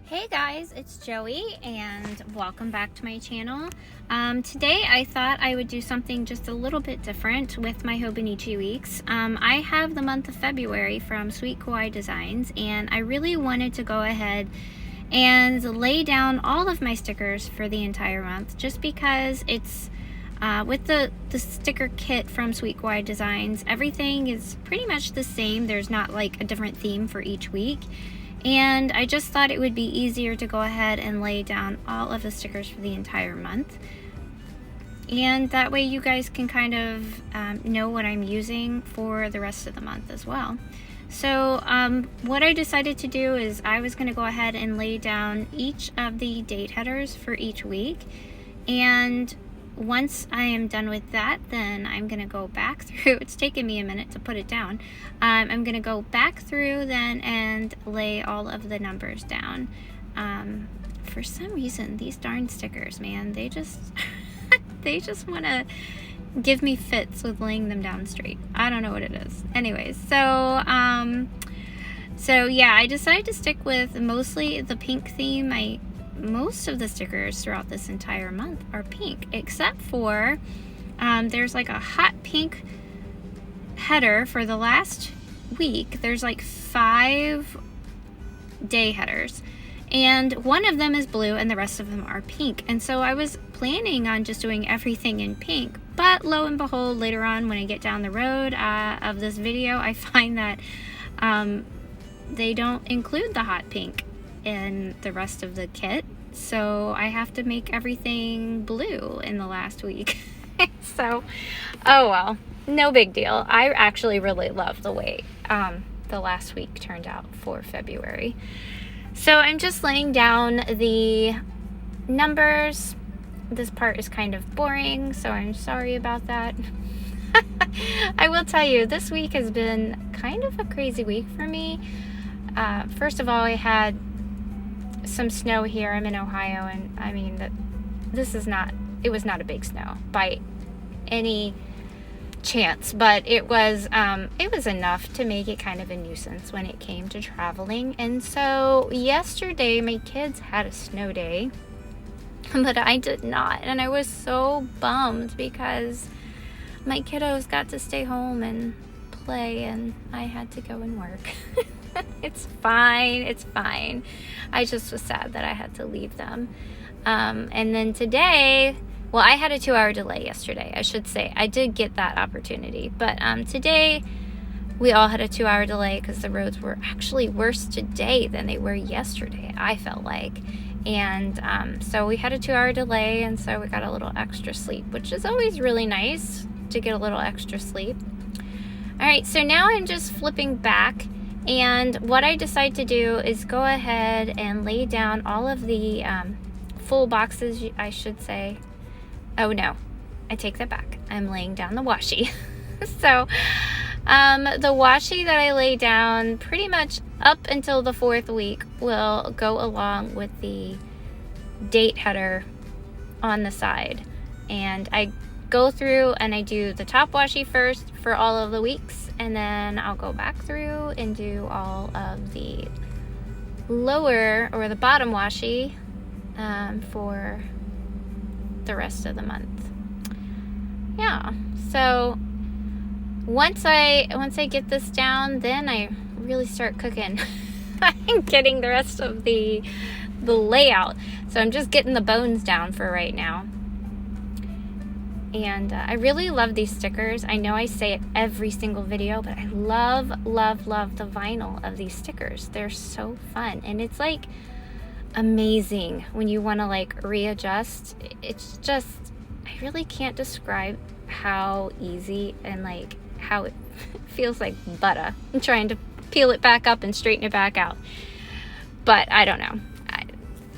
Hey guys, it's Joey and welcome back to my channel. Today I thought I would do something just a little bit different with my Hobonichi weeks. I have the month of February from Sweet Kawaii Designs, and I really wanted to go ahead and lay down all of my stickers for the entire month, just because it's with the sticker kit from Sweet Kawaii Designs, everything is pretty much the same. There's not like a different theme for each week. And I just thought it would be easier to go ahead and lay down all of the stickers for the entire month. And that way you guys can kind of know what I'm using for the rest of the month as well. So what I decided to do is I was going to go ahead and lay down each of the date headers for each week. And once I am done with that, then I'm going to go back through. It's taken me a minute to put it down. I'm going to go back through then and lay all of the numbers down. For some reason, these darn stickers, man, they just they just want to give me fits with laying them down straight. I don't know what it is. Anyways, so yeah, I decided to stick with mostly the pink theme. Most of the stickers throughout this entire month are pink, except for there's like a hot pink header for the last week. There's like 5 day headers, and one of them is blue and the rest of them are pink. And so I was planning on just doing everything in pink, but lo and behold, later on when I get down the road of this video, I find that they don't include the hot pink in the rest of the kit, so I have to make everything blue in the last week. So oh well, no big deal. I actually really love the way the last week turned out for February. So I'm just laying down the numbers. This part is kind of boring, so I'm sorry about that. I will tell you, this week has been kind of a crazy week for me. First of all, I had some snow here. I'm in Ohio, and I mean it was not a big snow by any chance, but it was enough to make it kind of a nuisance when it came to traveling. And so yesterday my kids had a snow day, but I did not, and I was so bummed because my kiddos got to stay home and play and I had to go and work. It's fine. I just was sad that I had to leave them. And then today, well, I had a 2-hour delay yesterday, I should say. I did get that opportunity. But today, we all had a 2-hour delay because the roads were actually worse today than they were yesterday, I felt like. And so we had a 2-hour delay, and so we got a little extra sleep, which is always really nice to get a little extra sleep. All right, so now I'm just flipping back. And what I decide to do is go ahead and lay down all of the full boxes, I should say. Oh no, I take that back. I'm laying down the washi. So the washi that I lay down pretty much up until the 4th week will go along with the date header on the side. And I go through and I do the top washi first for all of the weeks, and then I'll go back through and do all of the lower or the bottom washi for the rest of the month. Yeah, so once I get this down, then I really start cooking and getting the rest of the layout. So I'm just getting the bones down for right now. And I really love these stickers. I know I say it every single video, but I love the vinyl of these stickers. They're so fun, and it's like amazing when you want to like readjust. It's just, I really can't describe how easy and like how it feels like butter. I'm trying to peel it back up and straighten it back out, but I don't know.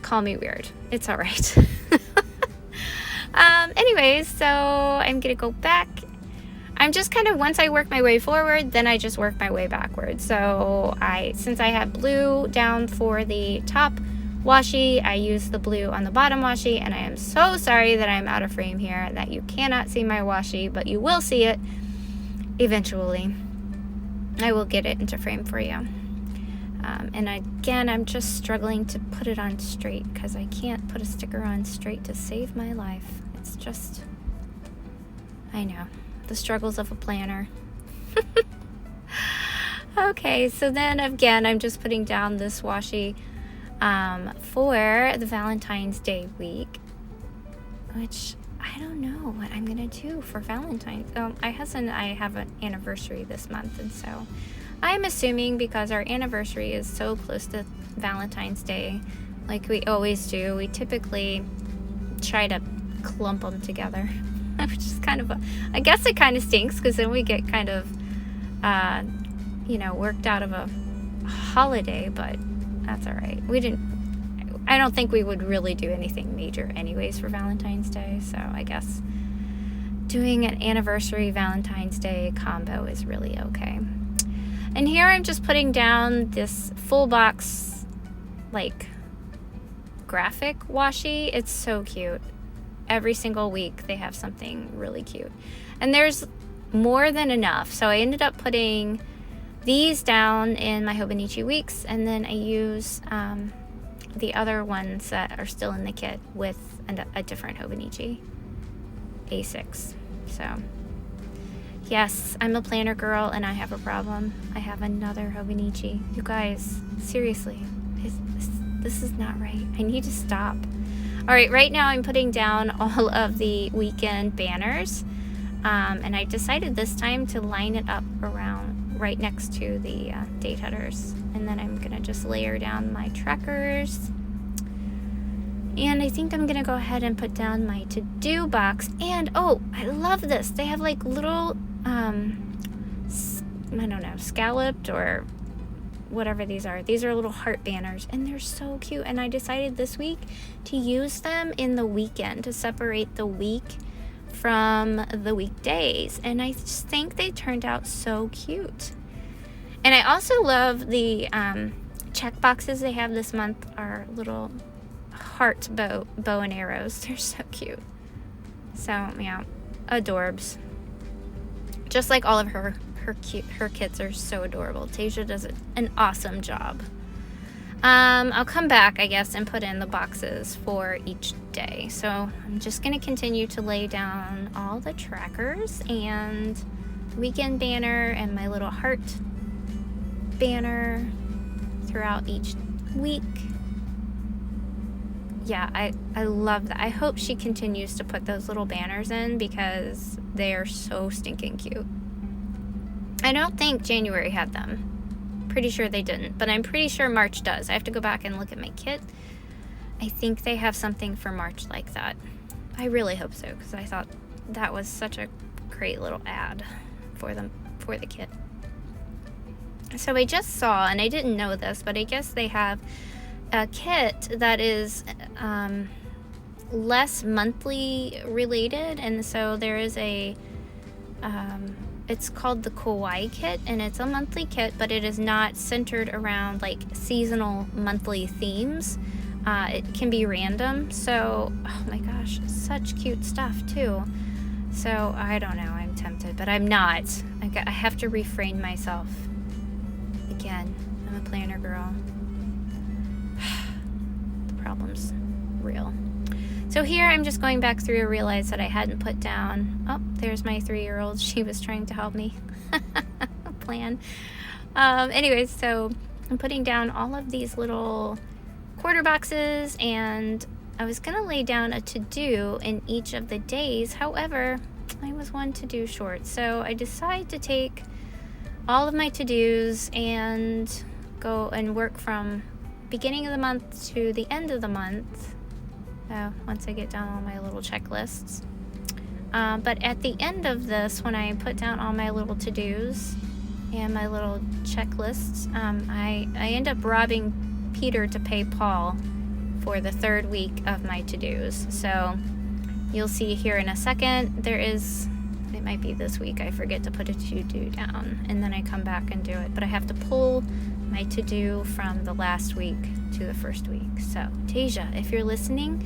Call me weird. It's all right. Anyways, so I'm gonna go back. I'm just kind of, once I work my way forward, then I just work my way backwards. So since I have blue down for the top washi, I use the blue on the bottom washi, and I am so sorry that I'm out of frame here, that you cannot see my washi, but you will see it eventually. I will get it into frame for you. And again, I'm just struggling to put it on straight because I can't put a sticker on straight to save my life. It's just, I know, the struggles of a planner. Okay, so then again, I'm just putting down this washi for the Valentine's Day week, which I don't know what I'm gonna do for Valentine's. My husband and I have an anniversary this month, and so I'm assuming because our anniversary is so close to Valentine's Day, like we always do, we typically try to clump them together, which is kind of I guess it kind of stinks because then we get kind of, worked out of a holiday, but that's all right. I don't think we would really do anything major anyways for Valentine's Day, so I guess doing an anniversary Valentine's Day combo is really okay. And here I'm just putting down this full box, like, graphic washi. It's so cute. Every single week they have something really cute. And there's more than enough. So I ended up putting these down in my Hobonichi weeks, and then I use the other ones that are still in the kit with a different Hobonichi A6. So yes, I'm a planner girl and I have a problem. I have another Hobonichi. You guys, seriously, this is not right. I need to stop. All right, right now I'm putting down all of the weekend banners, and I decided this time to line it up around right next to the date headers, and then I'm gonna just layer down my trackers. And I think I'm gonna go ahead and put down my to-do box. And oh, I love this. They have like little I don't know, scalloped or whatever these are. These are little heart banners, and they're so cute. And I decided this week to use them in the weekend to separate the week from the weekdays, and I just think they turned out so cute. And I also love the check boxes they have this month are little heart bow and arrows. They're so cute. So yeah, adorbs. Just like all of her kits are so adorable. Tasia does an awesome job. I'll come back, I guess, and put in the boxes for each day. So I'm just going to continue to lay down all the trackers and weekend banner and my little heart banner throughout each week. Yeah, I love that. I hope she continues to put those little banners in because they are so stinking cute. I don't think January had them. Pretty sure they didn't, but I'm pretty sure March does. I have to go back and look at my kit. I think they have something for March like that. I really hope so, because I thought that was such a great little ad for the kit. So I just saw, and I didn't know this, but I guess they have a kit that is less monthly related, and so there is a it's called the Kawaii kit, and it's a monthly kit, but it is not centered around like seasonal monthly themes. It can be random. So, oh my gosh, such cute stuff too. So I don't know, I'm tempted, but I'm not. I have to refrain myself. Again, I'm a planner girl. The problem's real. So here I'm just going back through and realized that I hadn't put down, oh, there's my 3-year-old. She was trying to help me plan. Anyways, so I'm putting down all of these little quarter boxes, and I was gonna lay down a to-do in each of the days. However, I was one to-do short. So I decided to take all of my to-dos and go and work from beginning of the month to the end of the month. Once I get down all my little checklists. But at the end of this, when I put down all my little to-dos and my little checklists, I end up robbing Peter to pay Paul for the 3rd week of my to-dos. So you'll see here in a second, it might be this week, I forget to put a to-do down, and then I come back and do it. But I have to pull my to-do from the last week to the first week. So Tasia, if you're listening,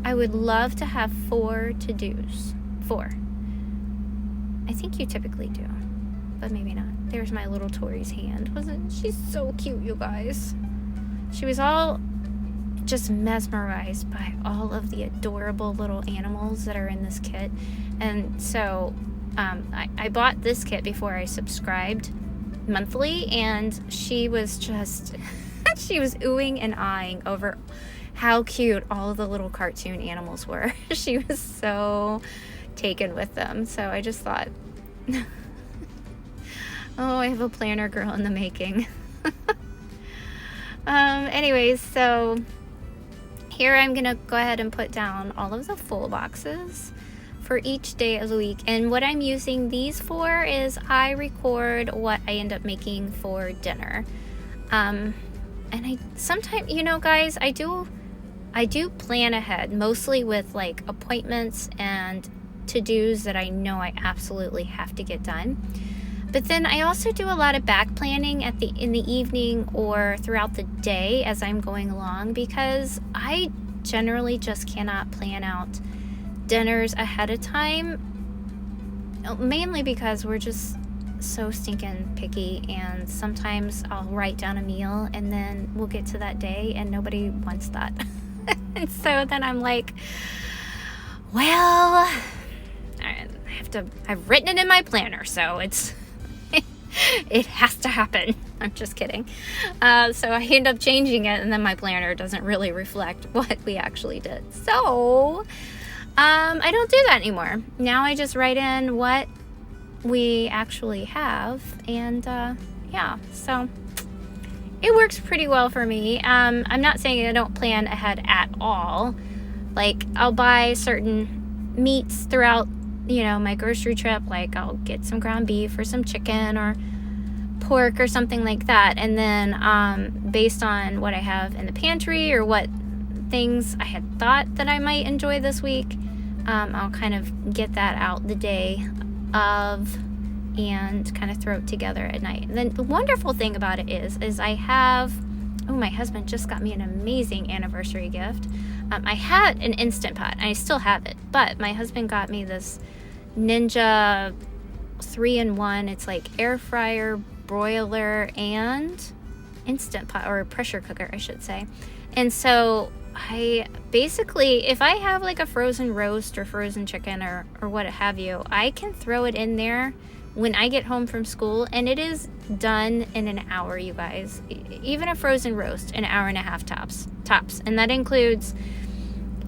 I would love to have 4 to-dos. 4. I think you typically do, but maybe not. There's my little Tori's hand. Wasn't she so cute, you guys? She was all just mesmerized by all of the adorable little animals that are in this kit. And so I bought this kit before I subscribed monthly, and she was just she was oohing and eyeing over how cute all of the little cartoon animals were. She was so taken with them. So I just thought, oh, I have a planner girl in the making. Anyways, so here I'm gonna go ahead and put down all of the full boxes for each day of the week. And what I'm using these for is I record what I end up making for dinner. And I sometimes, you know, guys, I do plan ahead, mostly with like appointments and to-dos that I know I absolutely have to get done. But then I also do a lot of back planning in the evening or throughout the day as I'm going along, because I generally just cannot plan out dinners ahead of time, mainly because we're just so stinking picky, and sometimes I'll write down a meal and then we'll get to that day and nobody wants that. And so then I'm like, well, I've written it in my planner, so it has to happen. I'm just kidding. So I end up changing it, and then my planner doesn't really reflect what we actually did. So I don't do that anymore. Now I just write in what we actually have, and yeah, so it works pretty well for me. I'm not saying I don't plan ahead at all. Like, I'll buy certain meats throughout, you know, my grocery trip. Like, I'll get some ground beef or some chicken or pork or something like that, and then based on what I have in the pantry or what things I had thought that I might enjoy this week, I'll kind of get that out the day of and kind of throw it together at night. And then the wonderful thing about it is I have, oh, my husband just got me an amazing anniversary gift. I had an Instant Pot, and I still have it, but my husband got me this Ninja 3-in-1. It's like air fryer, broiler, and Instant Pot, or pressure cooker, I should say. And so I basically, if I have like a frozen roast or frozen chicken or what have you, I can throw it in there when I get home from school, and it is done in an hour, you guys. Even a frozen roast, an hour and a half tops. And that includes,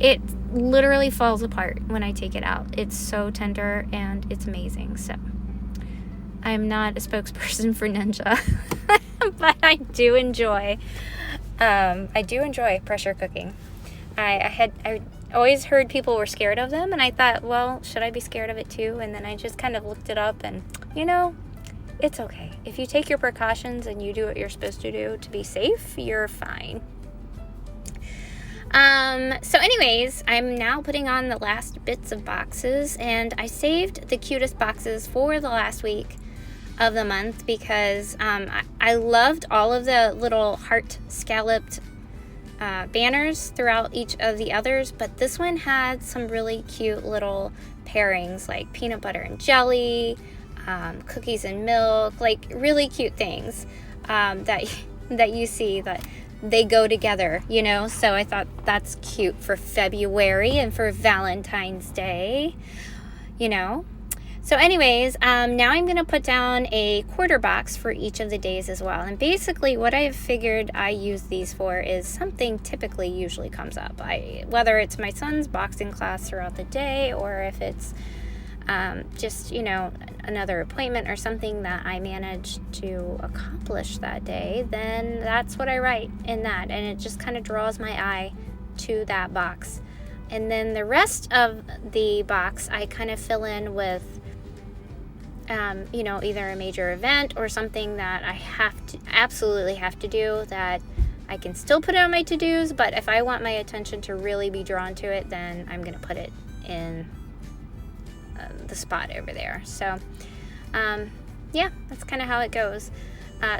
it literally falls apart when I take it out. It's so tender and it's amazing. So I'm not a spokesperson for Ninja, but I do enjoy pressure cooking. I always heard people were scared of them, and I thought, well, should I be scared of it too? And then I just kind of looked it up, and you know, it's okay. If you take your precautions and you do what you're supposed to do to be safe, you're fine. So anyways, I'm now putting on the last bits of boxes, and I saved the cutest boxes for the last week of the month because I loved all of the little heart scalloped banners throughout each of the others, but this one had some really cute little pairings like peanut butter and jelly, cookies and milk, like really cute things that you see that they go together, you know. So I thought that's cute for February and for Valentine's Day, you know. So anyways, now I'm going to put down a quarter box for each of the days as well. And basically what I've figured I use these for is something typically usually comes up. Whether it's my son's boxing class throughout the day, or if it's just, you know, another appointment or something that I managed to accomplish that day, then that's what I write in that. And it just kind of draws my eye to that box. And then the rest of the box I kind of fill in with you know, either a major event or something that I absolutely have to do that I can still put it on my to-dos, but if I want my attention to really be drawn to it, then I'm going to put it in the spot over there. So, yeah, that's kind of how it goes.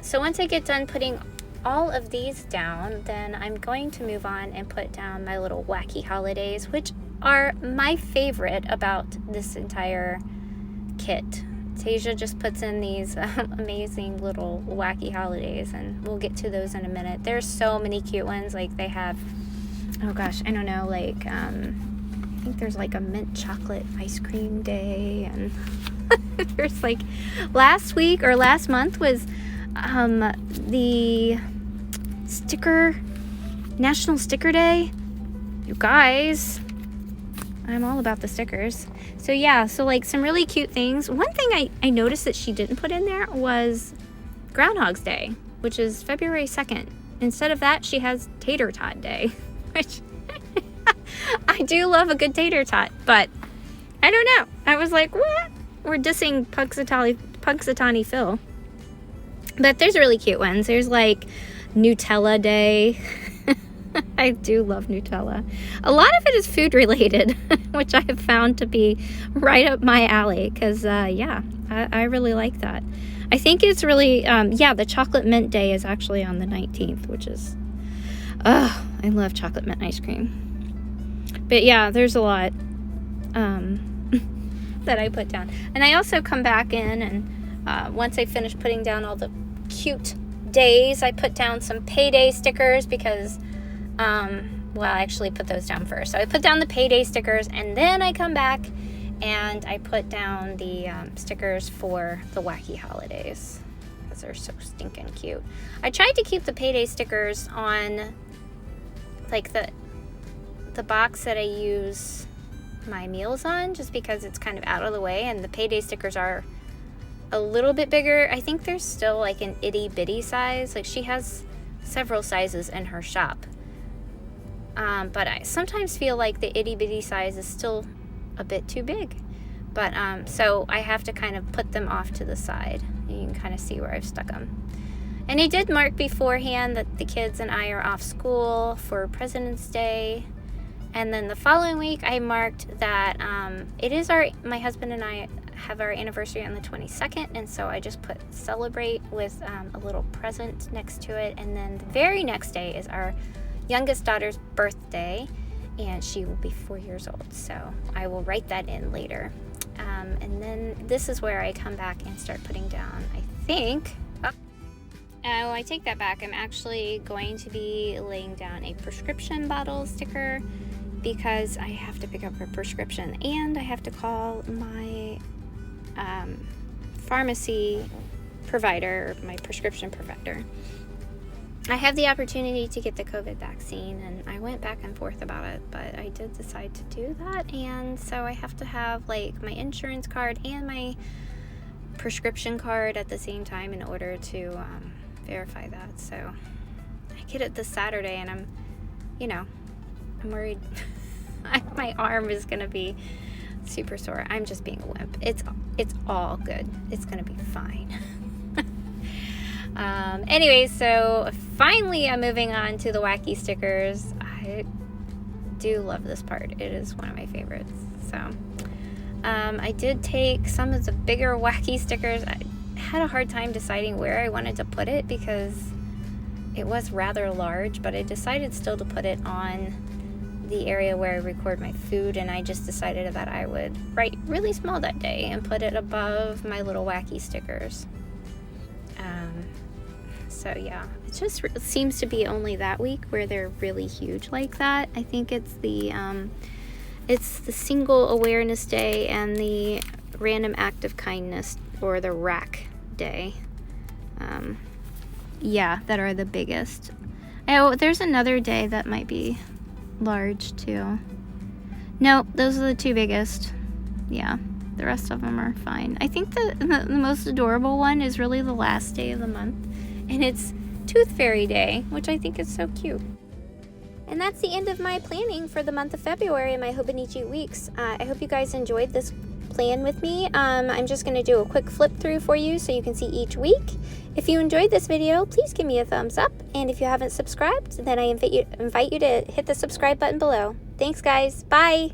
So once I get done putting all of these down, then I'm going to move on and put down my little wacky holidays, which are my favorite about this entire kit, Tasia just puts in these amazing little wacky holidays, and we'll get to those in a minute. There's so many cute ones. Like they have, oh gosh, I don't know, like I think there's like a mint chocolate ice cream day, and there's like last week or last month was the National Sticker Day. You guys, I'm all about the stickers. So yeah, so like some really cute things. One thing I noticed that she didn't put in there was Groundhog's Day, which is February 2nd. Instead of that, she has Tater Tot Day, which I do love a good tater tot, but I don't know. I was like, what? We're dissing Punxsutawney Phil. But there's really cute ones. There's like Nutella Day. I do love Nutella. A lot of it is food related, which I have found to be right up my alley because, yeah, I really like that. I think it's really, yeah, the Chocolate Mint Day is actually on the 19th, which is, I love chocolate mint ice cream. But yeah, there's a lot that I put down. And I also come back in and once I finish putting down all the cute days, I put down some payday stickers because... well, I actually put those down first. So I put down the payday stickers, and then I come back and I put down the stickers for the wacky holidays because they're so stinking cute. I tried to keep the payday stickers on like the box that I use my meals on, just because it's kind of out of the way, and the payday stickers are a little bit bigger. I think there's still like an itty bitty size. Like she has several sizes in her shop. But I sometimes feel like the itty bitty size is still a bit too big. But, so I have to kind of put them off to the side. You can kind of see where I've stuck them. And I did mark beforehand that the kids and I are off school for President's Day. And then the following week I marked that, it is my husband and I have our anniversary on the 22nd. And so I just put celebrate with, a little present next to it. And then the very next day is our youngest daughter's birthday, and she will be 4 years old, so I will write that in later. And then this is where I come back and start putting down, I think, I take that back. I'm actually going to be laying down a prescription bottle sticker because I have to pick up a prescription and I have to call my pharmacy provider, my prescription provider. I have the opportunity to get the COVID vaccine, and I went back and forth about it, but I did decide to do that, and so I have to have like my insurance card and my prescription card at the same time in order to verify that. So I get it this Saturday, and I'm worried my arm is gonna be super sore. I'm just being a wimp. It's all good. It's gonna be fine. Anyway, so finally I'm moving on to the wacky stickers. I do love this part. It is one of my favorites. So, I did take some of the bigger wacky stickers. I had a hard time deciding where I wanted to put it because it was rather large, but I decided still to put it on the area where I record my food, and I just decided that I would write really small that day and put it above my little wacky stickers. So yeah, it just seems to be only that week where they're really huge like that. I think it's the Single Awareness Day and the Random Act of Kindness, or the RAC Day. Yeah, that are the biggest. Oh, there's another day that might be large too. No, those are the two biggest. Yeah, the rest of them are fine. I think the most adorable one is really the last day of the month, and it's Tooth Fairy Day, which I think is so cute. And that's the end of my planning for the month of February and my Hobonichi weeks. I hope you guys enjoyed this plan with me. I'm just going to do a quick flip through for you so you can see each week. If you enjoyed this video, please give me a thumbs up. And if you haven't subscribed, then I invite you to hit the subscribe button below. Thanks, guys. Bye.